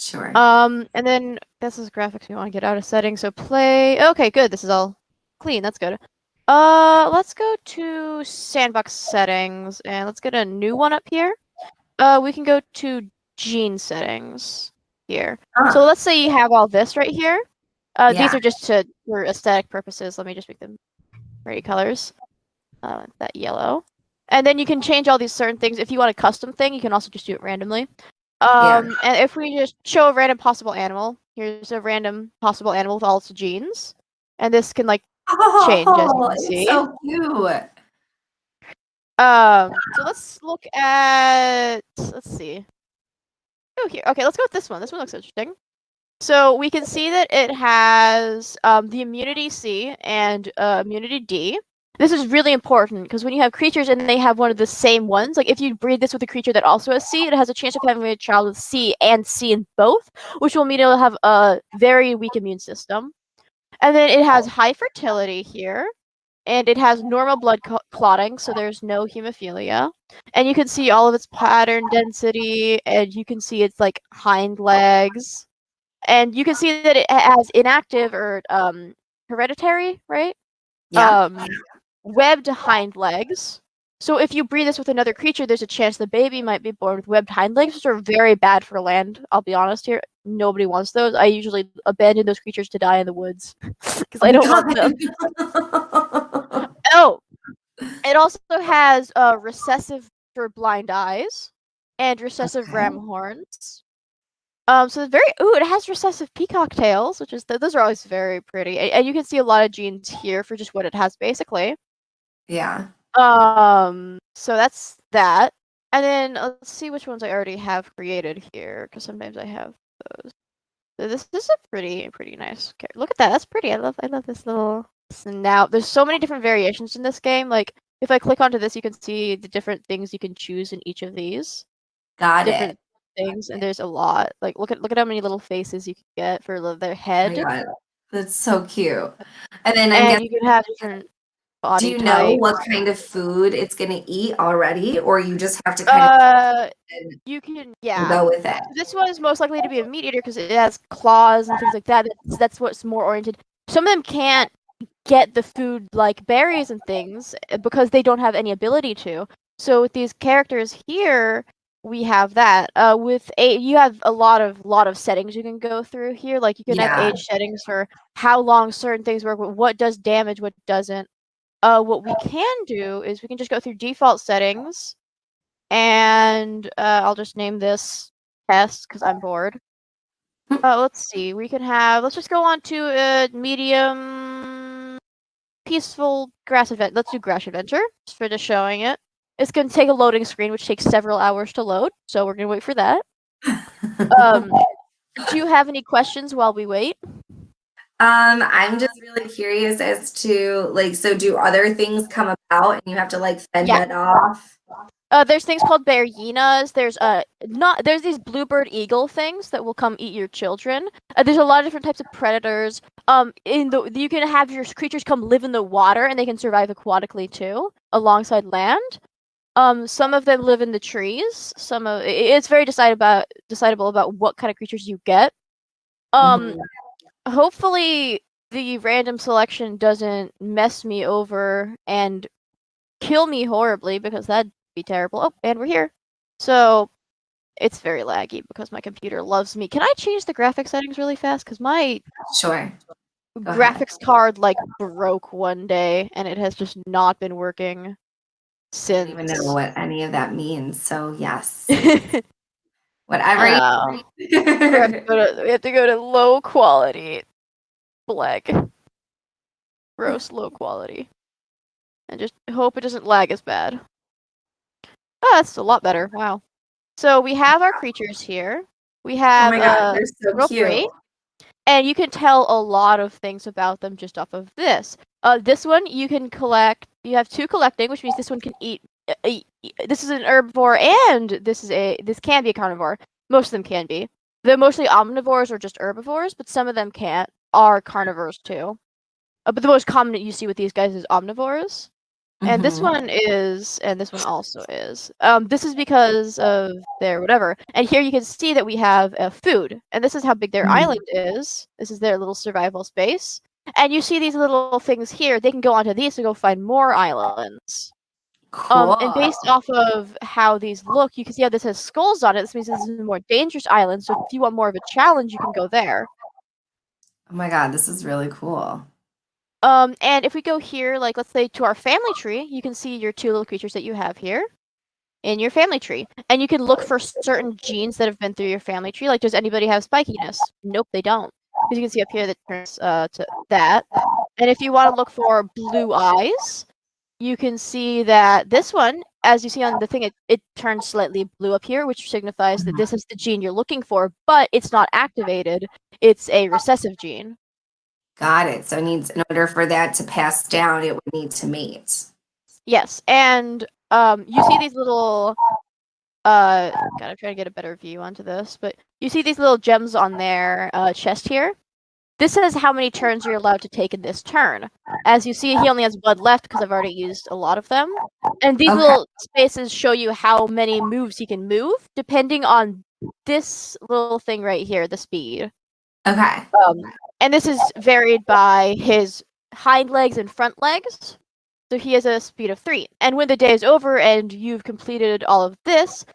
Sure. And then this is graphics. We want to get out of settings, so play. Okay, good. This is all clean. That's good. Let's go to Sandbox Settings, and let's get a new one up here. We can go to Gene Settings here. So let's say you have all this right here. These are just for aesthetic purposes. Let me just make them pretty colors. That yellow. And then you can change all these certain things. If you want a custom thing, you can also just do it randomly. And if we just show a random possible animal, here's a random possible animal with all its genes. And this can like change, as you can see. It's so cute. So let's look at, let's see. Oh, here. Okay, let's go with this one. This one looks interesting. So we can see that it has the immunity C and immunity D. This is really important because when you have creatures and they have one of the same ones, like if you breed this with a creature that also has C, it has a chance of having a child with C and C in both, which will mean it'll have a very weak immune system. And then it has high fertility here, and it has normal blood clotting, so there's no hemophilia. And you can see all of its pattern density, and you can see its like hind legs. And you can see that it has inactive or hereditary, right? Yeah. Webbed hind legs. So if you breed this with another creature, there's a chance the baby might be born with webbed hind legs, which are very bad for land. I'll be honest here. nobody wants those, I usually abandon those creatures to die in the woods because I don't want them. Oh, it also has recessive for blind eyes and recessive ram horns. So it's it has recessive peacock tails, which is those are always very pretty, and you can see a lot of genes here for just what it has basically. Yeah. So that's that, and then let's see which ones I already have created here, because sometimes I have those. So this is a pretty nice character. Look at that, that's pretty. I love this little snout. There's so many different variations in this game. Like if I click onto this, you can see the different things you can choose in each of these. Got Different it. things, and there's a lot. Like look at how many little faces you can get for their Oh head, my God. That's so cute. And then I'm and guessing, you can have different do body you know types. what kind of food it's gonna eat already, or you just have to kind of You can, and yeah. go with it? This one is most likely to be a meat eater because it has claws and things like that. That's what's more oriented. Some of them can't get the food like berries and things because they don't have any ability to. So with these characters here, we have that. You have a lot of settings you can go through here. Like you can have Yeah. age settings for how long certain things work, what does damage, what doesn't. What we can do is we can just go through default settings, and I'll just name this test because I'm bored. Let's see. Let's just go on to a medium peaceful grass adventure. Let's do grass adventure just for just showing it. It's going to take a loading screen, which takes several hours to load, so we're going to wait for that. Do you have any questions while we wait? I'm just really curious as to like, so do other things come about and you have to like fend Yeah. that off? There's things called hyenas. There's these bluebird eagle things that will come eat your children. There's a lot of different types of predators. You can have your creatures come live in the water and they can survive aquatically too, alongside land. Some of them live in the trees. It's very decidable about what kind of creatures you get. Mhm. Hopefully the random selection doesn't mess me over and kill me horribly because that'd be terrible. Oh, and we're here. So it's very laggy because my computer loves me. Can I change the graphics settings really fast? Because my Sure. Go ahead. graphics card like broke one day and it has just not been working I since. don't even know what any of that means. So yes, we whatever. have to go to low quality. Black. Gross low quality. And just hope it doesn't lag as bad. Oh, that's a lot better. Wow. So we have our creatures here. We Oh have my God, they're so real cute. great, and you can tell a lot of things about them just off of this. This one you can collect. You have two collecting, which means this one can eat. This is an herbivore, and this can be a carnivore. Most of them can be. They're mostly omnivores or just herbivores, but some of them are carnivores too. But the most common that you see with these guys is omnivores. And this Mhm. one is, and this one also is. This is because of their whatever. And here you can see that we have food, and this is how big their Mhm. island is. This is their little survival space. And you see these little things here. They can go onto these to go find more islands. Cool. And based off of how these look, you can see how this has skulls on it. This means this is a more dangerous island. So if you want more of a challenge, you can go there. Oh my God, this is really cool. And if we go here, like let's say to our family tree, you can see your two little creatures that you have here in your family tree. And you can look for certain genes that have been through your family tree. Like, does anybody have spikiness? Nope, they don't. Because you can see up here that turns to that. And if you want to look for blue eyes, you can see that this one, as you see on the thing, it turns slightly blue up here, which signifies that this is the gene you're looking for, but it's not activated. It's a recessive gene. Got it. So it needs, in order for that to pass down, it would need to mate. Yes, and you see these little gotta try to get a better view onto this, but you see these little gems on their chest here. This says how many turns you're allowed to take in this turn. As you see, he only has one left because I've already used a lot of them. And these Okay. little spaces show you how many moves he can move, depending on this little thing right here, the speed. Okay. And this is varied by his hind legs and front legs. So he has a speed of 3. And when the day is over and you've completed all of this,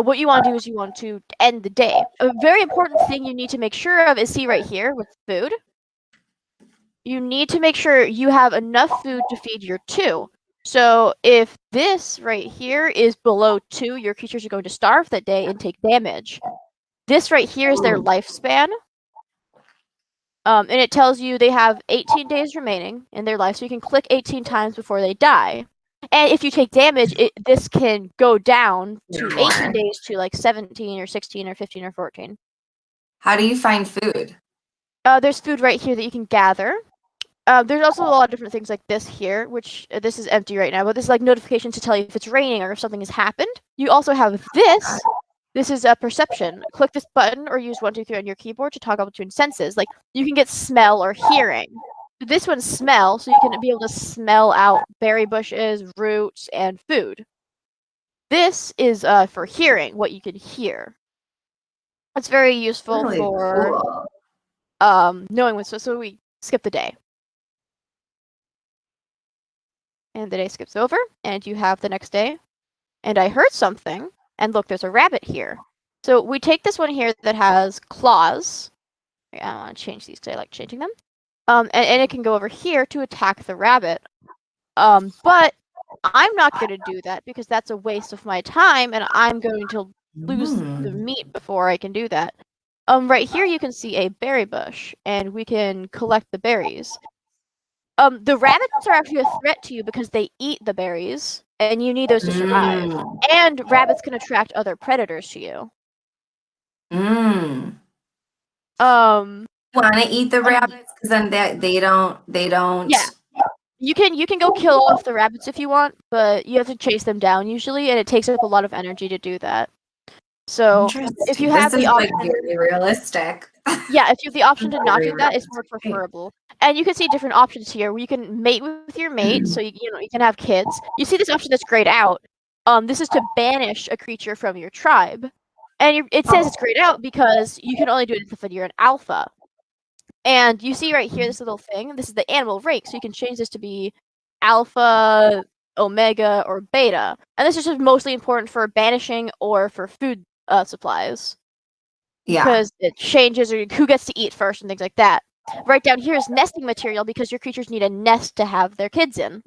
what you want to do is you want to end the day. A very important thing you need to make sure of is, see right here with food. You need to make sure you have enough food to feed your 2. So if this right here is below 2, your creatures are going to starve that day and take damage. This right here is their lifespan. And it tells you they have 18 days remaining in their life, so you can click 18 times before they die. And if you take damage, this can go down to 18 days to like 17 or 16 or 15 or 14. How do you find food? There's food right here that you can gather. There's also a lot of different things like this here, which this is empty right now, but this is like notifications to tell you if it's raining or if something has happened. You also have this. This is a perception. Click this button or use 1, 2, 3 on your keyboard to toggle between senses. Like you can get smell or hearing. This one's smell, so you can be able to smell out berry bushes, roots, and food. This is for hearing, what you can hear. It's very useful Really for cool. knowing what. So we skip the day. And the day skips over, and you have the next day. And I heard something, and look, there's a rabbit here. So we take this one here that has claws. I want to change these because I like changing them. And it can go over here to attack the rabbit. But I'm not going to do that because that's a waste of my time, and I'm going to lose the meat before I can do that. Right here you can see a berry bush, and we can collect the berries. The rabbits are actually a threat to you because they eat the berries, and you need those to survive. And rabbits can attract other predators to you. Want to eat the rabbits because then they don't. Yeah, you can go kill off the rabbits if you want, but you have to chase them down usually, and it takes up a lot of energy to do that. So if you have the option, like very realistic. Yeah, if you have the option to not do that, it's more preferable. And you can see different options here where you can mate with your mate, so you can have kids. You see this option that's grayed out. This is to banish a creature from your tribe. And it says it's grayed out because you can only do it if you're an alpha. And you see right here this little thing. This is the animal rank, so you can change this to be alpha, omega, or beta. And this is just mostly important for banishing or for food supplies. Yeah. Because it changes or who gets to eat first and things like that. Right down here is nesting material because your creatures need a nest to have their kids in.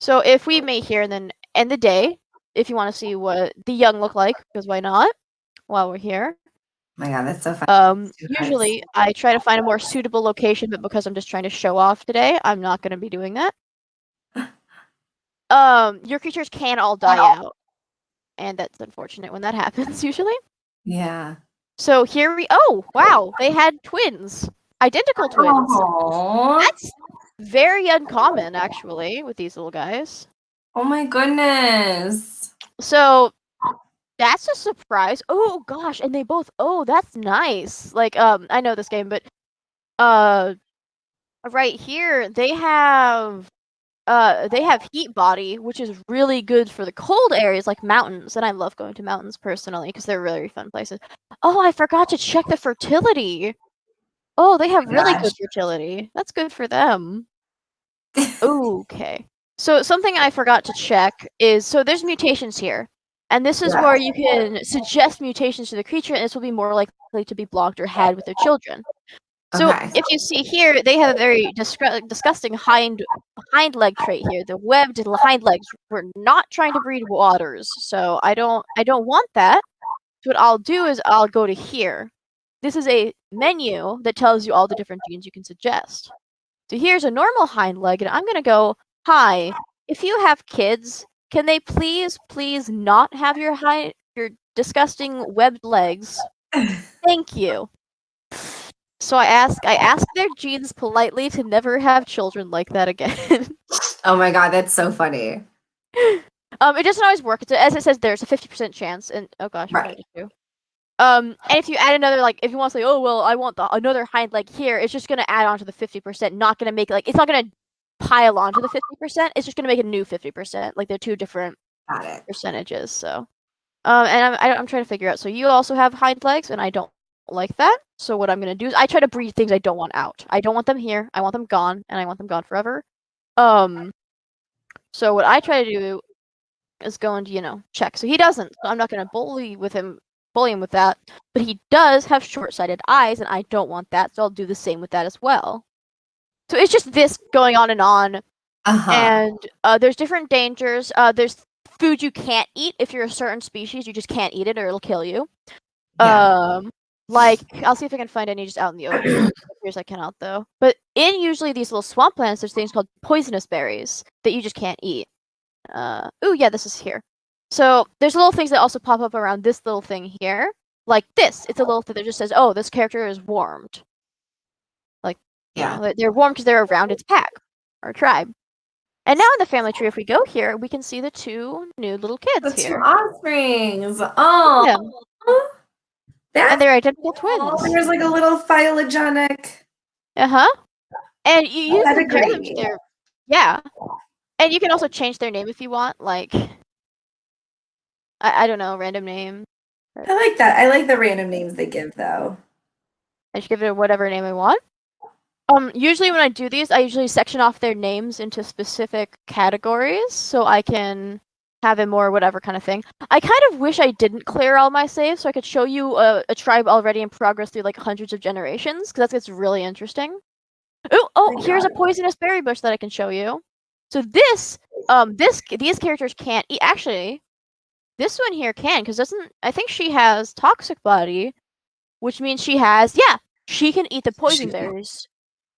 So if we mate here and then end the day, if you want to see what the young look like, because why not, while we're here. Oh my god, that's so fun. Usually I try to find a more suitable location, but because I'm just trying to show off today, I'm not going to be doing that. Your creatures can all die out. And that's unfortunate when that happens, usually. Yeah. So here oh, wow, they had twins. Identical twins. Aww. That's very uncommon, actually, with these little guys. Oh my goodness. So that's a surprise. Oh gosh, and they both, that's nice. Like, I know this game, but right here, they have heat body, which is really good for the cold areas like mountains, and I love going to mountains personally because they're really fun places. Oh, I forgot to check the fertility. Oh, they have really good fertility. That's good for them. Okay. So something I forgot to check is, so there's mutations here, and this is where you can suggest mutations to the creature, and this will be more likely to be blocked or had with their children. So if you see here, they have a very disgusting hind leg trait here. The webbed hind legs. We're not trying to breed waters, so I don't want that. So what I'll do is I'll go to here. This is a menu that tells you all the different genes you can suggest. So here's a normal hind leg, and I'm gonna go, hi, if you have kids, can they please not have your disgusting webbed legs? Thank you. So I ask their genes politely to never have children like that again. Oh my god, that's so funny. It doesn't always work. As it says, there's a 50% chance, and oh gosh, what did I do? And if you add another, like, if you want to say, oh well, I want another hind leg here, it's just gonna add on to the 50%. Not gonna make it's not gonna pile onto the 50%. It's just gonna make a new 50%. Like they're two different percentages. So, and I'm trying to figure out. So you also have hind legs, and I don't like that. So what I'm gonna do is I try to breed things I don't want out. I don't want them here. I want them gone, and I want them gone forever. So what I try to do is going to, check. So he doesn't. So I'm not going to bully him with that. But he does have short-sighted eyes, and I don't want that, so I'll do the same with that as well. So it's just this going on and on. And there's different dangers. There's food you can't eat. If you're a certain species, you just can't eat it or it'll kill you. Yeah. Like, I'll see if I can find any just out in the open. It appears I cannot, though. But in usually these little swamp plants, there's things called poisonous berries that you just can't eat. Oh, yeah, this is here. So there's little things that also pop up around this little thing here. Like this. It's a little thing that just says, oh, this character is warmed. Like, they're warmed because they're around its pack or tribe. And now in the family tree, if we go here, we can see the 2 new little kids The 2 here. offsprings. Oh. Yeah. And they're identical twins. There's like a little phylogenetic. And you compare them to pedigree. their. Yeah. And you can also change their name if you want. Like, I don't know, random name. I like that. I like the random names they give, though. I should give it whatever name I want. Usually when I do these, I usually section off their names into specific categories so I can have a more whatever kind of thing. I kind of wish I didn't clear all my saves so I could show you a tribe already in progress through like hundreds of generations, because that gets really interesting. Here's a poisonous berry bush that I can show you. So these characters can't eat. Actually, this one here can, because I think she has toxic body, which means she can eat the poison berries.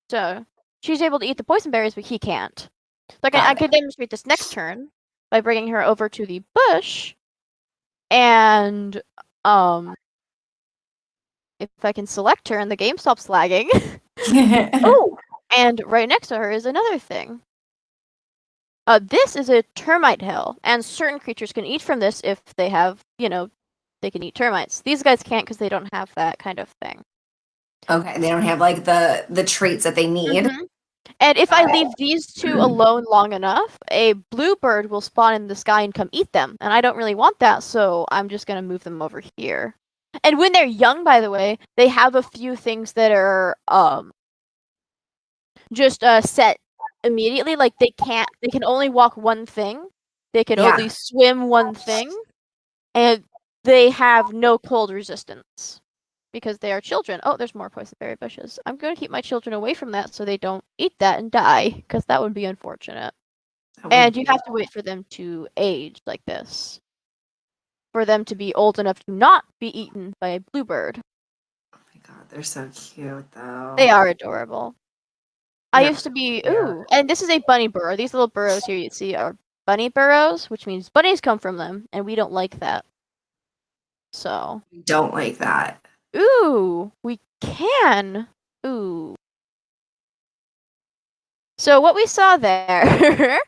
So she's able to eat the poison berries, but he can't. So I can demonstrate this next turn by bringing her over to the bush, and if I can select her and the game stops lagging. And right next to her is another thing. This is a Termite Hill, and certain creatures can eat from this if they have, they can eat termites. These guys can't because they don't have that kind of thing. Okay, they don't have like the traits that they need. And if I leave these 2 alone long enough, a bluebird will spawn in the sky and come eat them. And I don't really want that, so I'm just going to move them over here. And when they're young, by the way, they have a few things that are just set immediately. Like they can only walk one thing. They can only swim one thing. And they have no cold resistance. Because they are children. Oh, there's more poison berry bushes. I'm going to keep my children away from that so they don't eat that and die, because that would be unfortunate. And you have to wait for them to age like this. For them to be old enough to not be eaten by a bluebird. Oh my god, they're so cute, though. They are adorable. I used to be... Ooh, and this is a bunny burrow. These little burrows here you see are bunny burrows, which means bunnies come from them, and we don't like that. So... We don't like that. Ooh, we can. Ooh. So what we saw there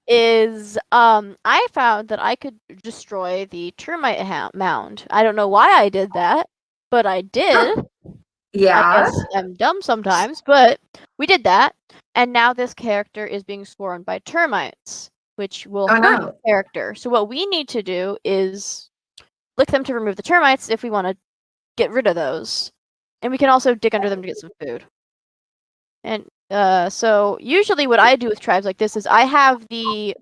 is I found that I could destroy the termite mound. I don't know why I did that, but I did. I guess I'm dumb sometimes, but we did that. And now this character is being swarmed by termites, which will hurt the character. So what we need to do is lick them to remove the termites if we want to get rid of those. And we can also dig under them to get some food. And so usually what I do with tribes like this is I have the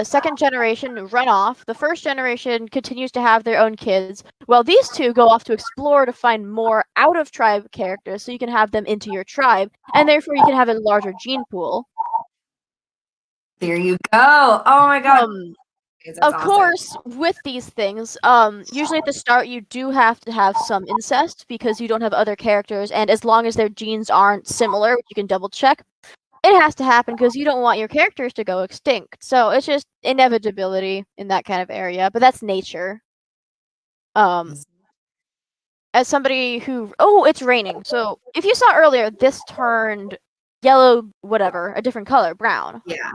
second generation run off. The first generation continues to have their own kids, while these 2 go off to explore to find more out-of-tribe characters so you can have them into your tribe, and therefore you can have a larger gene pool. There you go. Oh my god. Of course, with these things, usually at the start you do have to have some incest because you don't have other characters, and as long as their genes aren't similar, which you can double check, it has to happen because you don't want your characters to go extinct. So it's just inevitability in that kind of area, but that's nature. As somebody who... Oh, it's raining. So if you saw earlier, this turned yellow, whatever, a different color, brown. Yeah.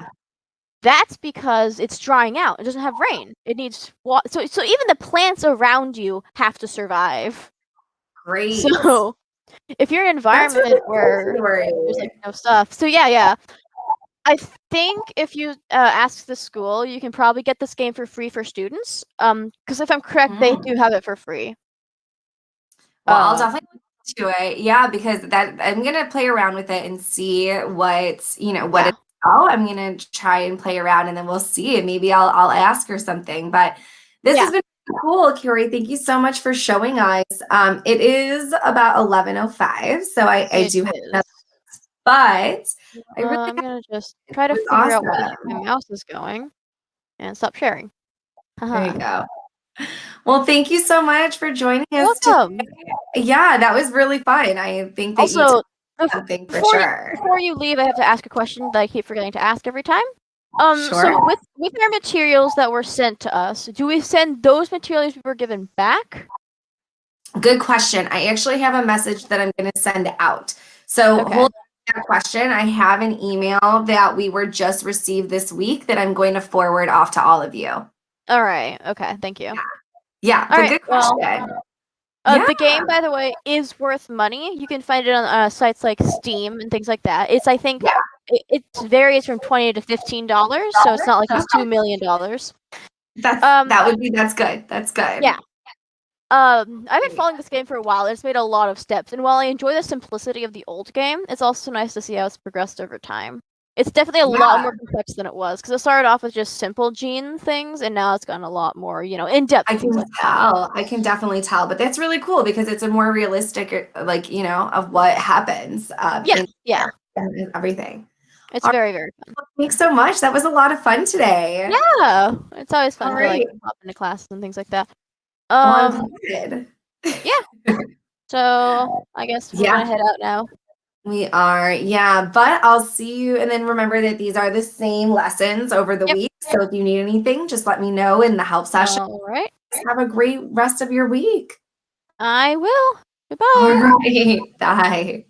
That's because it's drying out. It doesn't have rain. It needs water. So even the plants around you have to survive. Great. So if you're in an environment where there's like no stuff. So yeah. I think if you ask the school, you can probably get this game for free for students. Because if I'm correct, they do have it for free. Well, I'll definitely look into it. Yeah, because I'm gonna play around with it and see what it's go. I'm gonna try and play around, and then we'll see. And maybe I'll ask her something. But this has been cool, Carrie. Thank you so much for showing us. It is about 11:05, so I do have another, but I really I'm gonna just try to was figure out where awesome. my mouse is going and stop sharing. There you go. Well, thank you so much for joining us Welcome. today. Yeah, that was really fun. I think that you Also, took something for before sure. before you leave, I have to ask a question that I keep forgetting to ask every time. Sure. So with our materials that were sent to us, do we send those materials we were given back? Good question. I actually have a message that I'm going to send out. So Okay. hold on that question. I have an email that we were just received this week that I'm going to forward off to all of you. All right. Okay. Thank you. Yeah, All right, good question. The game, by the way, is worth money. You can find it on sites like Steam and things like that. It's, I think, it varies from $20 to $15, so it's not like it's $2 million. That's good. That's good. Yeah. I've been following this game for a while. It's made a lot of steps, and while I enjoy the simplicity of the old game, it's also nice to see how it's progressed over time. It's definitely a lot more complex than it was, because it started off with just simple gene things, and now it's gotten a lot more, in depth. I can tell. I can definitely tell. But that's really cool because it's a more realistic, of what happens. Yeah. And everything. It's very, very fun. Thanks so much. That was a lot of fun today. Yeah, it's always fun to hop into classes and things like that. Good. Yeah. So I guess we're gonna head out now. We are, but I'll see you. And then remember that these are the same lessons over the week. So if you need anything, just let me know in the help session. All right. Have a great rest of your week. I will. Goodbye. All right. Bye.